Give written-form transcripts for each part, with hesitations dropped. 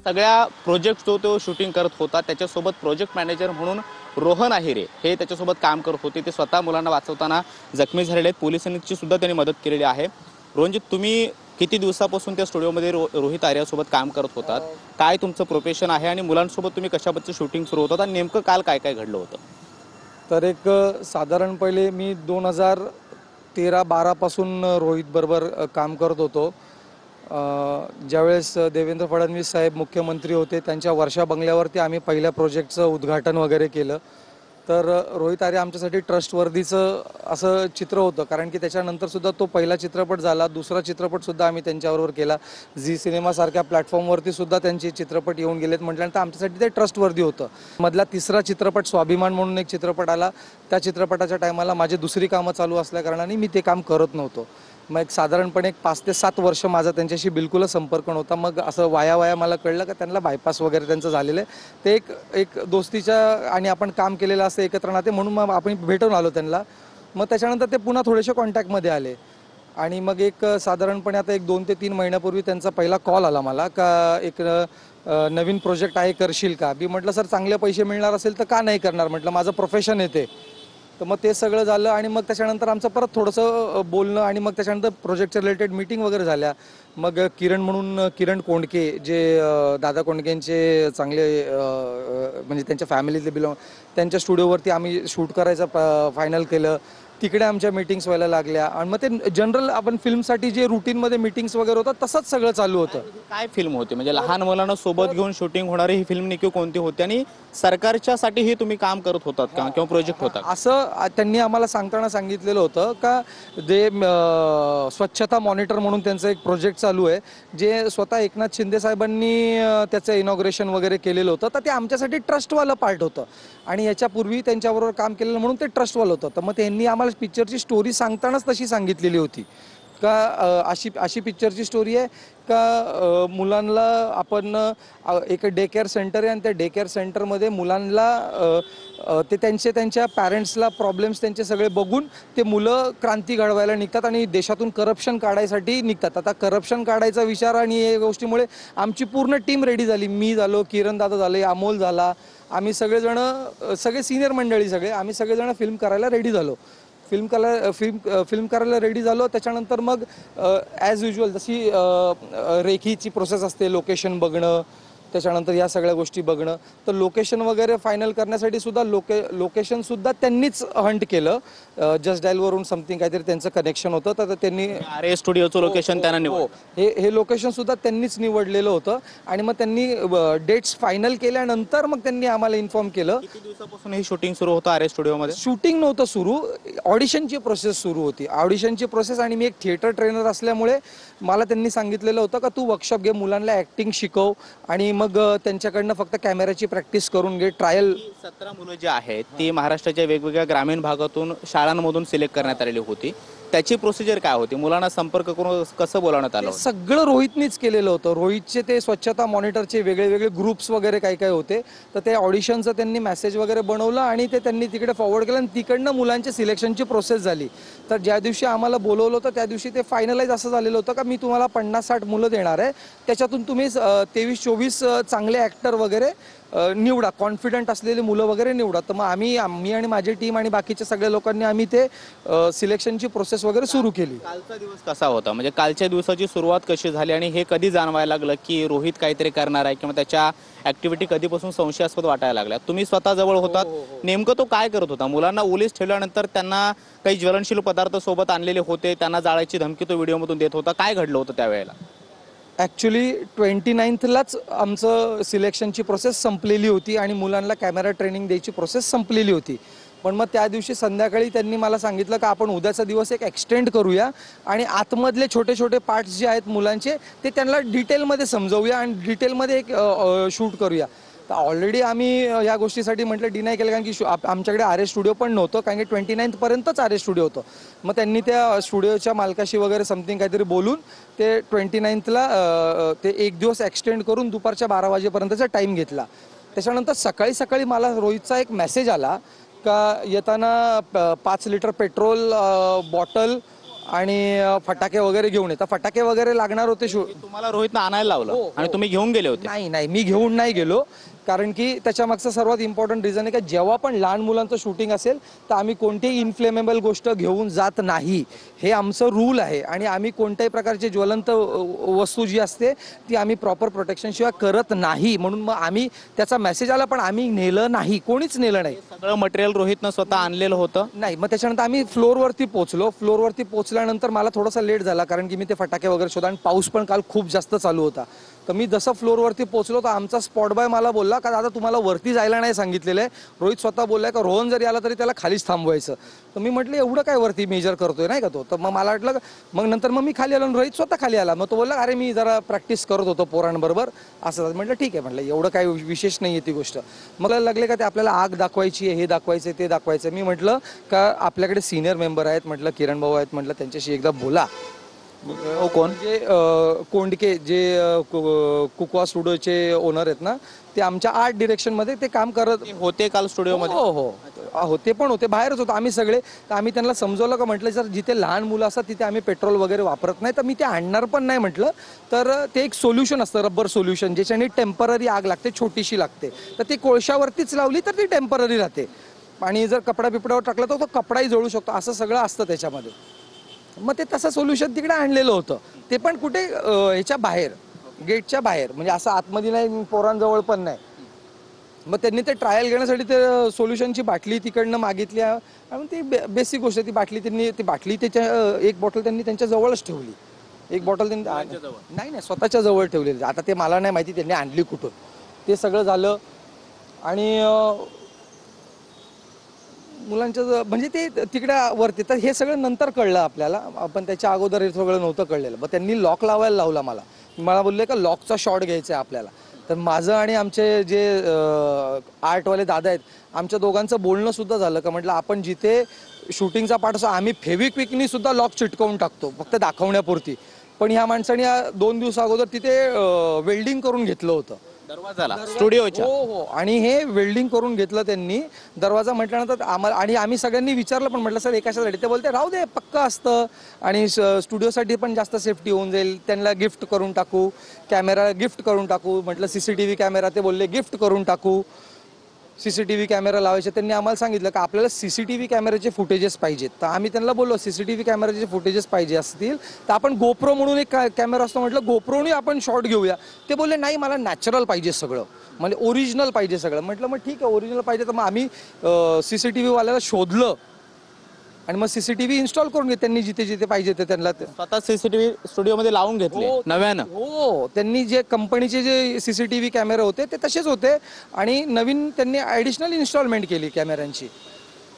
सगळ्या प्रोजेक्ट जो तो शूटिंग करत होता त्याच्यासोबत प्रोजेक्ट मॅनेजर म्हणून रोहन आहिरे हे त्याच्यासोबत काम करत होते। ते स्वतः मुलांना वाचवताना जखमी झालेले आहेत। पोलिसांची सुद्धा त्यांनी मदत केलेली आहे। रोहनजी, तुम्ही किती दिवसापासून त्या स्टुडिओमध्ये रोहित आर्यासोबत काम करत होतात? काय तुमचं प्रोफेशन आहे आणि मुलांसोबत तुम्ही कशाबद्दल शूटिंग सुरू होतं आणि नेमकं काल काय काय घडलं होतं? तर एक साधारण पहिले मी 2013-12 पासून रोहित बरोबर काम करत होतो। ज्यावेळेस देवेंद्र फडणवीस साहेब मुख्यमंत्री होते त्यांच्या वर्षा बंगल्यावरती आम्ही पहिल्या प्रोजेक्टचं उद्घाटन वगैरे केलं। तर रोहित आर्या आमच्यासाठी ट्रस्टवर्दीचं असं चित्र होतं, कारण की त्याच्यानंतर सुद्धा तो पहिला चित्रपट झाला, दुसरा चित्रपट सुद्धा आम्ही त्यांच्याबरोबर केला। झी सिनेमासारख्या प्लॅटफॉर्मवरती सुद्धा त्यांचे चित्रपट येऊन गेलेत म्हटल्यानंतर आमच्यासाठी ते ट्रस्टवर्दी होतं। मधला तिसरा चित्रपट स्वाभिमान म्हणून एक चित्रपट आला, त्या चित्रपटाच्या टायमाला माझी दुसरी कामं चालू असल्याकारणाने मी ते काम करत नव्हतो। मग एक साधारणपणे 5 ते 7 वर्ष माझा त्यांच्याशी बिलकुलच संपर्क नव्हता। मग असं वाया मला कळलं की त्यांना बायपास वगैरे त्यांचं झालेलं आहे। ते एक दोस्तीच्या आणि आपण काम केलेलं असं एकत्र नाते म्हणून मग आपण भेटून आलो त्यांना। मग त्याच्यानंतर ते पुन्हा थोडेसे कॉन्टॅक्टमध्ये आले आणि मग एक साधारणपणे आता एक 2 ते 3 महिन्यापूर्वी त्यांचा पहिला कॉल आला मला का एक नवीन प्रोजेक्ट आहे, करशील का? मी म्हटलं सर, चांगले पैसे मिळणार असेल तर का नाही करणार, म्हटलं माझं प्रोफेशन आहे ते। तर मग ते सगळं झालं आणि मग त्याच्यानंतर आमचं परत थोडंसं बोलणं आणि मग त्याच्यानंतर प्रोजेक्टच्या रिलेटेड मीटिंग वगैरे झाल्या। मग किरण कोंडके जे दादा कोंडकेंचे चांगले म्हणजे त्यांच्या फॅमिलीतले बिलॉंग, त्यांच्या स्टुडिओवरती आम्ही शूट करायचं फायनल केलं। तिकडे आमच्या मीटिंग्स व्हायला लागल्या आणि मग ते जनरल आपण फिल्मसाठी जे रुटीनमध्ये मीटिंग्स वगैरे होतात तसंच सगळं चालू होतं। काय फिल्म होती, म्हणजे लहान मुलांना सोबत घेऊन शूटिंग होणारी ही फिल्म नेमकी कोणती होती आणि सरकारच्यासाठी हे तुम्ही काम करत होतात का किंवा प्रोजेक्ट होता? असं त्यांनी आम्हाला सांगताना सांगितलेलं होतं का जे स्वच्छता मॉनिटर म्हणून त्यांचं एक प्रोजेक्ट चालू आहे, जे स्वतः एकनाथ शिंदे साहेबांनी त्याचं इनॉग्रेशन वगैरे केलेलं होतं। तर ते आमच्यासाठी ट्रस्टवालं पार्ट होतं आणि याच्यापूर्वी त्यांच्याबरोबर काम केलेलं म्हणून ते ट्रस्टवालं होतं। तर मग त्यांनी आम्हाला पिक्चरची स्टोरी सांगतानाच तशी सांगितलेली होती का अशी पिक्चरची स्टोरी आहे का मुलांना आपण एक डे केअर सेंटर आहे आणि त्या डे केअर सेंटरमध्ये मुलांना ते त्यांच्या पॅरेंट्सला प्रॉब्लेम्स त्यांचे सगळे बघून ते मुलं क्रांती घडवायला निघतात आणि देशातून करप्शन काढायसाठी निघतात। आता करप्शन काढायचा विचार आणि या गोष्टीमुळे आमची पूर्ण टीम रेडी झाली। मी झालो, किरण दादा झाले, अमोल झाला, आम्ही सगळेजण, सगळे सिनियर मंडळी सगळे, आम्ही सगळेजण फिल्म करायला रेडी झालो। फिल्म करायला रेडी झालो। त्याच्यानंतर मग ॲज युजल जशी रेखीची प्रोसेस असते, लोकेशन बघणं, त्याच्यानंतर या सगळ्या गोष्टी बघणं, तर लोकेशन वगैरे फायनल करण्यासाठी सुद्धा लोकेशन सुद्धा त्यांनीच हंट केलं। जस्ट डायलवरून समथिंग काहीतरी त्यांचं कनेक्शन होतं, तर त्यांनी आर्या स्टुडिओचं लोकेशन त्यांना निवडलं। हे लोकेशन सुद्धा त्यांनीच निवडलेलं होतं आणि मग त्यांनी डेट्स फायनल केल्यानंतर मग त्यांनी आम्हाला इन्फॉर्म केलं। किती दिवसापासून ही शूटिंग सुरू होतं आर्या स्टुडिओमध्ये? शूटिंग नव्हतं सुरू, ऑडिशनची प्रोसेस सुरू होती, ऑडिशनची प्रोसेस। आणि मी एक थिएटर ट्रेनर असल्यामुळे मला त्यांनी सांगितलेलं होतं का तू वर्कशॉप घे, मुलांना ॲक्टिंग शिकव आणि मग त्यांच्याकडनं फक्त कॅमेऱ्याची प्रॅक्टिस करून घे, ट्रायल। 17 मुलं जी आहेत ती महाराष्ट्राच्या वेगवेगळ्या ग्रामीण भागातून शाळांमधून सिलेक्ट करण्यात आलेली होती। त्याची प्रोसिजर काय होती? मुलांना संपर्क करून कसं बोलावण्यात आलं? सगळं रोहितनीच केलेलं होतं। रोहितचे ते स्वच्छता मॉनिटरचे वेगळे ग्रुप्स वगैरे काय होते, तर ते ऑडिशनचं त्यांनी मेसेज वगैरे बनवलं आणि ते त्यांनी तिकडे फॉरवर्ड केलं आणि तिकडनं मुलांच्या सिलेक्शनची प्रोसेस झाली। तर ज्या दिवशी आम्हाला बोलवलं होतं त्या दिवशी ते फायनलाइज असं झालेलं होतं का मी तुम्हाला 50-60 मुलं देणार आहे, त्याच्यातून तुम्ही 23-24 चांगले ॲक्टर वगैरे निवडा, कॉन्फिडंट असलेले मुलं वगैरे निवडा। तर मग मी आणि माझी टीम आणि बाकीच्या सगळ्या लोकांनी आम्ही ते सिलेक्शनची प्रोसेस वगैरे सुरू केली। कालचा दिवस कसा होता, म्हणजे कालच्या दिवसाची सुरुवात कशी झाली आणि हे कधी जाणवायला लागलं की रोहित काहीतरी करणार आहे किंवा त्याच्या ऍक्टिव्हिटी कधीपासून संशयास्पद वाटायला लागल्या? तुम्ही स्वतः जवळ होतात, नेमकं तो काय करत होता? मुलांना ओलीस ठेवल्यानंतर त्यांना काही ज्वलनशील पदार्थ सोबत आणलेले होते, त्यांना जाळायची धमकी तो व्हिडिओमधून देत होता, काय घडलं होतं त्यावेळेला? ॲक्च्युली 29लाच आमचं सिलेक्शनची प्रोसेस संपलेली होती आणि मुलांना कॅमेरा ट्रेनिंग द्यायची प्रोसेस संपलेली होती। पण मग त्या दिवशी संध्याकाळी त्यांनी मला सांगितलं का आपण उद्याचा दिवस एक एक्सटेंड करूया आणि आतमधले छोटे पार्ट्स जे आहेत मुलांचे ते त्यांना डिटेलमध्ये समजवूया आणि डिटेलमध्ये एक शूट करूया। तर ऑलरेडी आम्ही या गोष्टीसाठी म्हटलं डिनाय केलं, कारण की आमच्याकडे आर्या स्टुडिओ पण नव्हतं, कारण की 29 पर्यंतच आर्या स्टुडिओ होतं। मग त्यांनी त्या स्टुडिओच्या मालकाशी वगैरे समथिंग काहीतरी बोलून ते 29ला ते एक दिवस एक्सटेंड करून दुपारच्या 12 वाजेपर्यंतचा टाईम घेतला। त्याच्यानंतर सकाळी मला रोहितचा एक मेसेज आला का येताना 5 लिटर पेट्रोल बॉटल आणि फटाके वगैरे घेऊन येतात. फटाके वगैरे लागणार होते तुम्हाला रोहितनं आणायला लावलं हो, आणि तुम्ही घेऊन गेले होते? नाही नाही, मी घेऊन नाही गेलो. कारण की त्याच्यामागचं सर्वात इम्पॉर्टंट रिझन आहे की जेव्हा पण लहान मुलांचं शूटिंग असेल तर आम्ही कोणतीही इन्फ्लेमेबल गोष्ट घेऊन जात नाही. हे आमचं रूल आहे. आणि आम्ही कोणत्याही प्रकारची ज्वलंत वस्तू जी असते ती आम्ही प्रॉपर प्रोटेक्शनशिवाय करत नाही. म्हणून मग आम्ही त्याचा मेसेज आला पण आम्ही नेलं नाही, कोणीच नेलं नाही. सगळं मटेरियल रोहितनं स्वतः आणलेलं होतं? नाही. मग त्याच्यानंतर आम्ही फ्लोअरवरती पोहोचलो. फ्लोअरवरती पोहोचल्यानंतर मला थोडासा लेट झाला कारण की मी ते फटाके वगैरे शोधा आणि पाऊस पण काल खूप जास्त चालू होता. तर मी जसं फ्लोअरवरती पोहोचलो तर आमचा स्पॉट बॉय मला बोलला का दादा तुम्हाला वरती जायला नाही सांगितलेलं आहे. रोहित स्वतः बोललाय का रोहन जरी आला तरी त्याला खालीच थांबवायचं. तर मी म्हटलं एवढं काय वरती मेजर करतोय नाही का तो. तर मग मला वाटलं मग नंतर मग मी खाली आलो आणि रोहित स्वतः खाली आला. मग तो बोलला अरे मी जरा प्रॅक्टिस करत होतो पोरांबरोबर असं. म्हटलं ठीक आहे, म्हटलं एवढं काय विशेष नाही आहे ती गोष्ट. मग लागले का ते आपल्याला आग दाखवायची आहे, हे दाखवायचं ते दाखवायचं. मी म्हटलं का आपल्याकडे सिनियर मेंबर आहेत, म्हटलं किरण भाऊ आहेत, म्हटलं त्यांच्याशी एकदा बोला. कोण? म्हणजे कोंडके जे कुकवा स्टुडिओचे ओनर आहेत ना, ते आमच्या आर्ट डिरेक्शनमध्ये ते काम करत होते काल स्टुडिओमध्ये? हो हो, ते पण होते, बाहेरच होतो आम्ही सगळे. तर आम्ही त्यांना समजवलं का म्हटलं जर जिथे लहान मुलं असतात तिथे आम्ही पेट्रोल वगैरे वापरत नाही, तर मी ते आणणार पण नाही म्हटलं. तर ते एक सोल्युशन असतं, रबर सोल्युशन, ज्याच्याने टेम्पररी आग लागते, छोटीशी लागते. तर ती कोळशावरतीच लावली तर ती टेम्पररी राहते. आणि जर कपडा बिपड्यावर टाकला तर तो कपडाही जळू शकतो, असं सगळं असतं त्याच्यामध्ये. मग ते तसं सोल्युशन तिकडे आणलेलं होतं. ते पण कुठे ह्याच्या बाहेर, गेटच्या बाहेर, म्हणजे असं आतमध्ये नाही, पोरांजवळ पण नाही. मग त्यांनी ते ट्रायल घेण्यासाठी ते सोल्युशनची बाटली तिकडनं मागितली आणि ती बेसिक गोष्ट. ती बाटली त्याच्या एक बॉटल त्यांनी त्यांच्या जवळच ठेवली. एक बॉटल त्यांनी नाही स्वतःच्या जवळ ठेवलेली. आता ते मला नाही माहिती त्यांनी आणली कुठून. ते सगळं झालं आणि मुलांच्या म्हणजे ते तिकडे वरती. तर हे सगळं नंतर कळलं आपल्याला, पण त्याच्या अगोदर हे सगळं नव्हतं कळलेलं. मग त्यांनी लॉक लावायला लावला मला बोलले का लॉकचा शॉट घ्यायचा आहे आपल्याला. तर माझं आणि आमचे जे आर्टवाले दादा आहेत, आमच्या दोघांचं बोलणं सुद्धा झालं का म्हटलं आपण जिथे शूटिंगचा पार्ट असतो आम्ही फेविक्विकनी सुद्धा लॉक चिटकवून टाकतो फक्त दाखवण्यापुरती. पण ह्या माणसाने 2 दिवस अगोदर तिथे वेल्डिंग करून घेतलं होतं दरवाजाला स्टुडिओच्या. हो. आणि हे वेल्डिंग करून घेतलं त्यांनी दरवाजा. म्हटल्यानंतर आम्हाला आणि आम्ही सगळ्यांनी विचारलं पण म्हटलं सर एकासाठी. ते बोलते राहू दे, पक्का असतं आणि स्टुडिओसाठी पण जास्त सेफ्टी होऊन जाईल. त्यांना गिफ्ट करून टाकू, कॅमेरा गिफ्ट करून टाकू. म्हटलं CCTV कॅमेरा, ते बोलले गिफ्ट करून टाकू. CCTV कॅमेरा लावायचे. त्यांनी आम्हाला सांगितलं की आपल्याला CCTV कॅमेऱ्याचे फुटेजेस पाहिजेत. तर आम्ही त्यांना बोललो CCTV कॅमेऱ्याचे फुटेजेस पाहिजे असतील तर आपण गोप्रो म्हणून एक कॅमेरा असतो, म्हटलं गोप्रोनी आपण शॉट घेऊया. ते बोलले नाही मला नॅचरल पाहिजे सगळं, म्हणजे ओरिजिनल पाहिजे सगळं. म्हटलं मग ठीक आहे, ओरिजिनल पाहिजे. तर मग आम्ही CCTV वाल्याला शोधलं आणि मग CCTV इन्स्टॉल करून घेतले त्यांनी जिथे जिथे पाहिजे ते त्यांना. स्वतः CCTV स्टुडिओमध्ये लावून घेतले नव्यानं? हो, त्यांनी जे कंपनीचे जे CCTV कॅमेरे होते ते तसेच होते आणि नवीन त्यांनी ॲडिशनल इन्स्टॉलमेंट केली कॅमेऱ्यांची.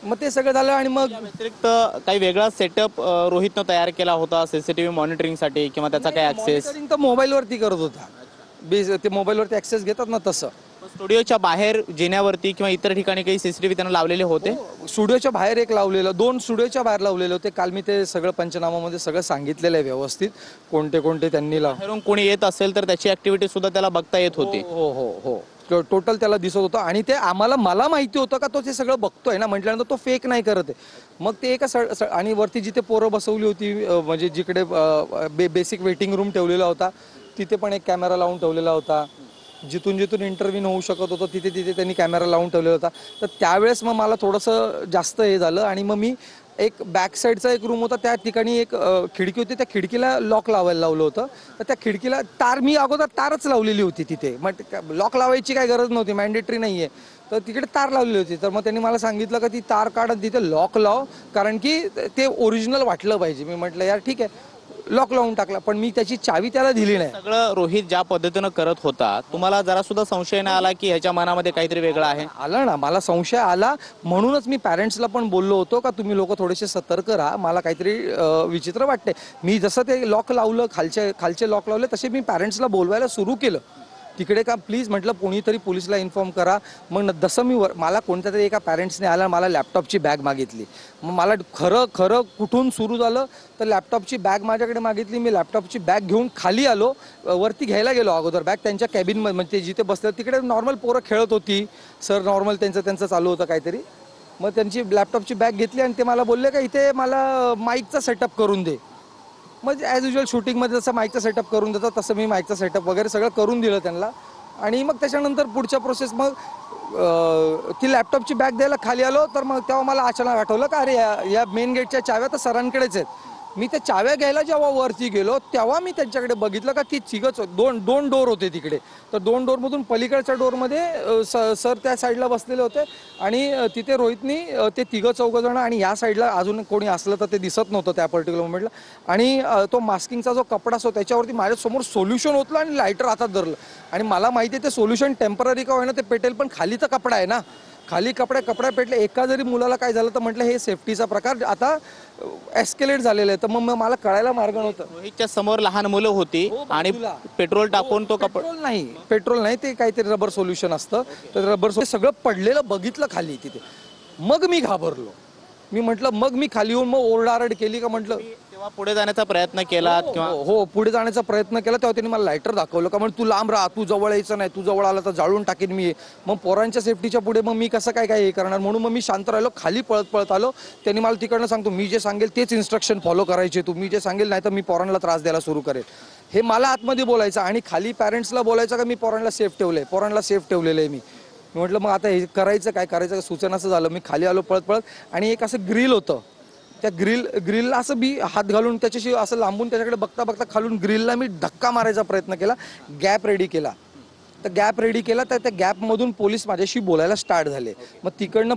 मग ते सगळं झालं आणि मग व्यतिरिक्त काही वेगळा सेटअप रोहितनं तयार केला होता CCTV मॉनिटरिंगसाठी किंवा त्याचा काही ऍक्सेस? मॉनिटरिंग तर मोबाईलवरती करत होता. ते मोबाईलवरती ॲक्सेस घेतात ना तसं. स्टुडिओच्या बाहेर जिन्यावरती किंवा इतर ठिकाणी काही CCTV त्यांना लावलेले होते? स्टुडिओच्या बाहेर एक लावलेलं, 2 स्टुडिओच्या बाहेर लावलेले होते. काल मी ते सगळं पंचनामामध्ये सगळं सांगितलेलं आहे व्यवस्थित, कोणते कोणते त्यांनी बाहेरून कोणी येत असेल तर त्याची ऍक्टिव्हिटी सुद्धा त्याला बघता येत होती? हो. टोटल त्याला दिसत होतं आणि ते मला माहिती होतं का तो ते सगळं बघतोय ना, म्हटल्यानंतर तो फेक नाही करत आहे. मग ते एका आणि वरती जिथे पोरं बसवली होती, म्हणजे जिकडे बेसिक वेटिंग रूम ठेवलेला होता तिथे पण एक कॅमेरा लावून ठेवलेला होता. जिथून इंटरव्ह्यू होऊ शकत होतं तिथे त्यांनी कॅमेरा लावून ठेवलेला होता. तर त्यावेळेस मग मला थोडंसं जास्त हे झालं आणि मग मी एक बॅक साईडचा एक रूम होता, त्या ठिकाणी एक खिडकी होती, त्या खिडकीला लॉक लावायला लावलं होतं. तर त्या खिडकीला मी अगोदर तारच लावलेली होती तिथे. मग लॉक लावायची काय गरज नव्हती, मॅन्डेटरी नाही आहे. तर तिकडे तार लावलेली होती. तर मग त्यांनी मला सांगितलं का ती तार काढत तिथे लॉक लाव, कारण की ते ओरिजिनल वाटलं पाहिजे. मी म्हटलं यार ठीक आहे, लॉक लावून टाकला. पण मी त्याची चावी त्याला दिली नाही. सगळं रोहित ज्या पद्धतीनं करत होता, तुम्हाला जरा सुद्धा संशय नाही आला की ह्याच्या मनामध्ये काहीतरी वेगळं आहे? आला ना, मला संशय आला. म्हणूनच मी पॅरेंट्सला पण बोललो होतो का तुम्ही लोक थोडेसे सतर्क राहा, मला काहीतरी विचित्र वाटते. मी जसं ते लॉक लावलं, खालचे लॉक लावले, तसे मी पॅरेंट्सला बोलवायला सुरू केलं तिकडे का प्लीज म्हटलं कोणीतरी पोलिसला इन्फॉर्म करा. मग जसं मला कोणत्या तरी एका पॅरेंट्सने आला, मला लॅपटॉपची बॅग मागितली. मग मला खरं कुठून सुरू झालं तर लॅपटॉपची बॅग माझ्याकडे मागितली. मी लॅपटॉपची बॅग घेऊन खाली आलो, वरती घ्यायला गेलो अगोदर बॅग त्यांच्या कॅबिनमध्ये, म्हणजे जिथे बसलं तिकडे नॉर्मल पोरं खेळत होती सर, नॉर्मल त्यांचं चालू होतं काहीतरी. मग त्यांची लॅपटॉपची बॅग घेतली आणि ते मला बोलले का इथे मला माईकचा सेटअप करून दे. मग ॲज युजल शूटिंगमध्ये जसं माईकचा सेटअप करून देतात तसं मी माईकचा सेटअप वगैरे सगळं करून दिलं त्यांना. आणि मग त्याच्यानंतर पुढच्या प्रोसेस मग ती लॅपटॉपची बॅग द्यायला खाली आलो तर मग तेव्हा मला अचानक आठवलं का अरे या मेन गेटच्या चाव्या तर सरांकडेच आहेत. मी त्या चाव्या घ्यायला जेव्हा वरती गेलो तेव्हा मी त्यांच्याकडे बघितलं का ती तिघच दोन डोर होते तिकडे. तर 2 डोरमधून पलीकडच्या डोरमध्ये सर त्या साईडला बसलेले होते आणि तिथे रोहितनी ते तिघं चौघं जण आणि या साईडला अजून कोणी असलं तर ते दिसत नव्हतं त्या पर्टिक्युलर मोमेंटला. आणि तो मास्किंगचा जो कपडा असतो त्याच्यावरती माझ्यासमोर सोल्युशन होतलं आणि लायटर हातात धरलं. आणि मला माहिती आहे ते सोल्युशन टेम्पररी का होईना ते पेटेल, पण खाली तर कपडा आहे ना, खाली कपडा पेटले. एका जरी मुलाला काय झालं तर म्हटलं हे सेफ्टीचा प्रकार आता एस्केलेट झालेला आहे. तर मग मला कळायला मार्ग नव्हता. रोहितच्या समोर लहान मुलं होती आणि बाजूला. पेट्रोल टाकून तो कपडा पेट्रोल नाही ते काहीतरी रबर सोल्युशन असतं. तर रबर सगळं पडलेलं बघितलं खाली तिथे. मग मी घाबरलो. मी म्हटलं मग मी खाली येऊन मग ओरडारड केली का म्हटलं. तेव्हा पुढे जाण्याचा प्रयत्न केला किंवा हो पुढे जाण्याचा प्रयत्न केला तेव्हा त्यांनी मला लायटर दाखवलं का म्हणजे तू लांब राहा, तू जवळ यायचं नाही, तू जवळ आला तर जाळून टाकेन मी. मग पोरांच्या सेफ्टीच्या पुढे मग मी कसं काय हे करणार म्हणून मग मी शांत राहिलो, खाली पळत आलो. त्यांनी मला तिकडनं सांगतो मी जे सांगेल तेच इन्स्ट्रक्शन फॉलो करायचे, तू मी जे सांगेल नाही तर मी पोरांना त्रास द्यायला सुरू करेल. हे मला आतमध्ये बोलायचं आणि खाली पॅरेंट्सला बोलायचं का मी पोरांना सेफ ठेवलेलं आहे. मी म्हटलं मग आता हे करायचं काय सूचनाचं झालं. मी खाली आलो पळत आणि एक असं ग्रिल होतं. त्या ग्रिलला असं मी हात घालून त्याच्याशी असं लांबून त्याच्याकडे बघता खालून ग्रिलला मी धक्का मारायचा प्रयत्न केला. गॅप रेडी केला तर त्या गॅपमधून पोलीस माझ्याशी बोलायला स्टार्ट झाले. मग तिकडनं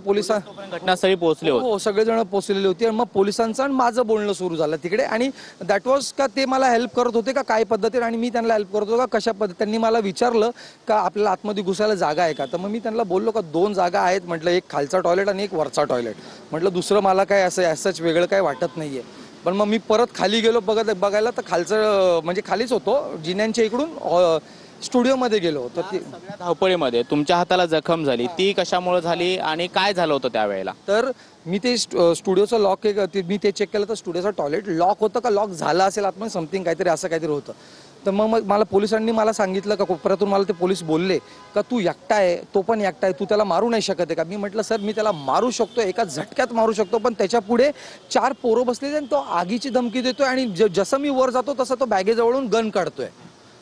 घटनास्थळी पोहोचले होते. हो सगळेजण पोहोचलेले होते. आणि मग पोलिसांचं आणि माझं बोलणं सुरू झालं तिकडे. आणि दॅट वॉज का ते मला हेल्प करत होते का काय पद्धतीने आणि मी त्यांना हेल्प करत होतो का कशा पद्धती. त्यांनी मला विचारलं का आपल्याला आतमध्ये घुसायला जागा आहे का. तर मग मी त्यांना बोललो का 2 जागा आहेत म्हटलं, एक खालचा टॉयलेट आणि एक वरचा टॉयलेट. म्हटलं दुसरं मला काय असंच वेगळं काय वाटत नाहीये. पण मग मी परत खाली गेलो बघायला तर खालचं म्हणजे खालीच होतो जिन्यांच्या इकडून स्टुडिओमध्ये गेलो. तर ती सगळ्या धावपळीमध्ये तुमच्या हाताला जखम झाली, ती कशामुळे झाली आणि काय झालं होतं त्यावेळेला? तर मी ते स्टुडिओचं लॉक मी ते चेक केलं तर स्टुडिओचं टॉयलेट लॉक होतं का लॉक झालं असेल आतमध्ये समथिंग काहीतरी होतं. तर मग मला पोलिसांनी मला सांगितलं का परतून मला ते पोलीस बोलले का तू एकटा आहे, तो पण एकटा आहे, तू त्याला मारू नाही शकत आहे का. मी म्हटलं सर मी त्याला मारू शकतो, एका झटक्यात मारू शकतो, पण त्याच्या पुढे 4 पोरं बसलेले आणि तो आगीची धमकी देतोय आणि जसं मी वर जातो तसं तो बॅगेजवळून गन काढतोय.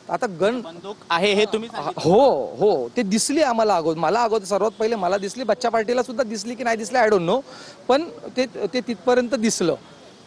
आता बंदूक आहे हे तुम्ही हो ते दिसली आम्हाला मला सर्वात पहिले मला दिसली. बच्चा पार्टीला सुद्धा दिसली की नाही दिसली आय डोंट नो, पण ते तिथपर्यंत दिसलं.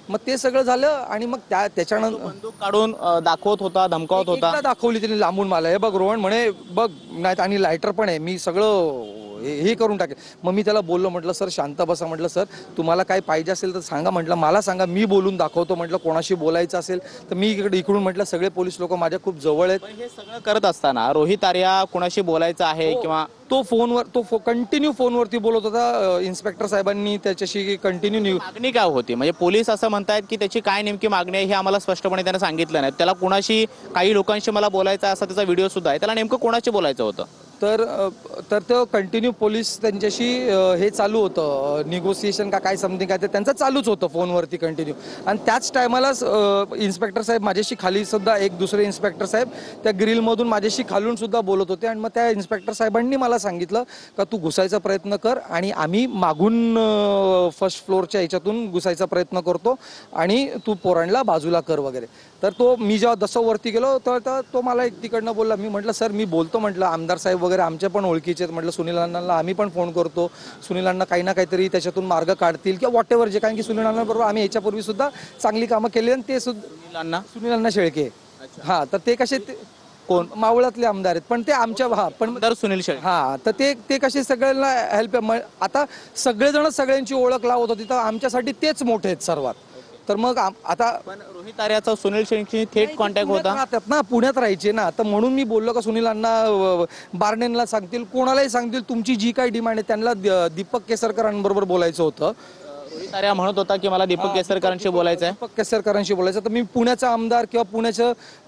मग ते सगळं झालं आणि मग त्याच्यानंतर बंदूक काढून दाखवत होता, धमकावत होता. दाखवली त्यांनी लांबून मला, हे बघ रोहन म्हणे बघ नाही आणि लायटर पण आहे, मी सगळं हे करून टाकेल. मग मी त्याला बोललो म्हटलं सर शांत बसा, म्हटलं सर तुम्हाला काय पाहिजे असेल तर सांगा, म्हटलं मला सांगा मी बोलून दाखवतो, म्हटलं कोणाशी बोलायचं असेल तर मी इकडून म्हटलं सगळे पोलीस लोक माझ्या खूप जवळ आहेत. हे सगळं करत असताना रोहित आर्या कोणाशी बोलायचं आहे किंवा तो कंटिन्यू फोनवरती बोलत होता. इन्स्पेक्टर साहेबांनी त्याच्याशी कंटिन्यू मागणी काय होती, म्हणजे पोलीस असं म्हणतायत की त्याची काय नेमकी मागणी आहे हे आम्हाला स्पष्टपणे त्याने सांगितलं नाही. त्याला कोणाशी काही लोकांशी मला बोलायचं असा त्याचा व्हिडिओ सुद्धा आहे, त्याला नेमकं कोणाशी बोलायचं होतं. तर तो कंटिन्यू पोलीस त्यांच्याशी हे चालू होतं निगोसिएशन का काय समथिंग काय ते त्यांचं चालूच होतं फोनवरती कंटिन्यू. आणि त्याच टायमालाच इन्स्पेक्टर साहेब माझ्याशी खाली सुद्धा एक दुसरे इन्स्पेक्टर साहेब त्या ग्रिलमधून माझ्याशी खालून सुद्धा बोलत होते. आणि मग त्या इन्स्पेक्टर साहेबांनी मला सांगितलं का तू घुसायचा प्रयत्न कर आणि आम्ही मागून फर्स्ट फ्लोअरच्या ह्याच्यातून घुसायचा प्रयत्न करतो आणि तू पोरांना बाजूला कर वगैरे. तर मी जेव्हा जसं वरती गेलो तर तो मला एक तिकडनं बोलला. मी म्हटलं सर मी बोलतो, म्हटलं आमदार साहेब वगैरे आमचे पण ओळखीचे आहेत, म्हटलं सुनील अण्णांना आम्ही पण फोन करतो, सुनील अण्णा काही ना काहीतरी त्याच्यातून मार्ग काढतील किंवा वॉट एव्हर जे, कारण की सुनील अण्णांबरोबर आम्ही याच्यापूर्वी सुद्धा चांगली कामं केली आणि ते सुद्धा सुनील अण्णा शेळके हा तर ते कसे कोण मावळातले आमदार आहेत पण ते आमच्या पण सुनील शेळके तर ते कसे सगळ्यांना हेल्प. आता सगळेजण सगळ्यांची ओळख लावत होती तर आमच्यासाठी तेच मोठे आहेत सर्वात. तर मग आता रोहित आर्याचा सुनील शेळकेशी थेट कॉन्टॅक्ट होता पुण्यात राहायचे ना, तर म्हणून मी बोललो का सुनील अण्णा बार्नेनला सांगतील, कोणालाही सांगतील, तुमची जी काही डिमांड आहे त्यांना दीपक केसरकरांबरोबर बोलायचं होतं. रोहित आर्या म्हणत होता की मला दीपक केसरकरांशी बोलायचं आहे. दीपक केसरकरांशी बोलायचं तर मी पुण्याचा आमदार किंवा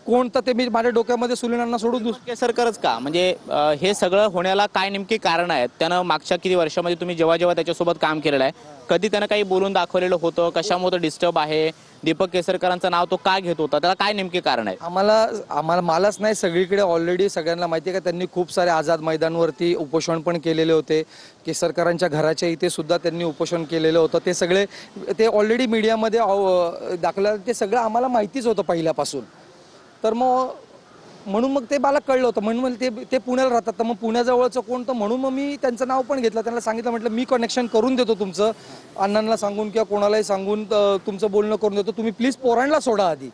कोणतं ते मी माझ्या डोक्यामध्ये सुनीलांना सोडून केसरकरच का म्हणजे हे सगळं होण्याला काय नेमकी कारण आहेत? त्यानं मागच्या किती वर्षामध्ये तुम्ही जेव्हा जेव्हा त्याच्यासोबत काम केलेलं आहे, कधी त्यानं काही बोलून दाखवलेलं होतं? कशामुळे डिस्टर्ब आहे? दीपक केसरकरांचं नाव तो का घेत होता? त्याला काय नेमकी कारण आहे? आम्हाला मलाच नाही, सगळीकडे ऑलरेडी सगळ्यांना माहिती आहे का त्यांनी खूप सारे आझाद मैदानवरती उपोषण पण केलेले होते. केसरकरांच्या घराच्या इथे सुद्धा त्यांनी उपोषण केलेलं होतं. ते सगळे ते ऑलरेडी मीडियामध्ये दाखवलं, ते सगळं आम्हाला माहितीच होतं पहिल्यापासून. तर मग म्हणून मग ते मला कळलं होतं, म्हणून ते पुण्याला राहतात, तर मग पुण्याजवळचं कोण, तर म्हणून मग मी त्यांचं नाव पण घेतलं. त्यांना सांगितलं, म्हटलं मी कनेक्शन करून देतो तुमचं, अण्णांना सांगून किंवा कोणालाही सांगून तुमचं बोलणं करून देतो, तुम्ही प्लीज पोरांना सोडा आधी.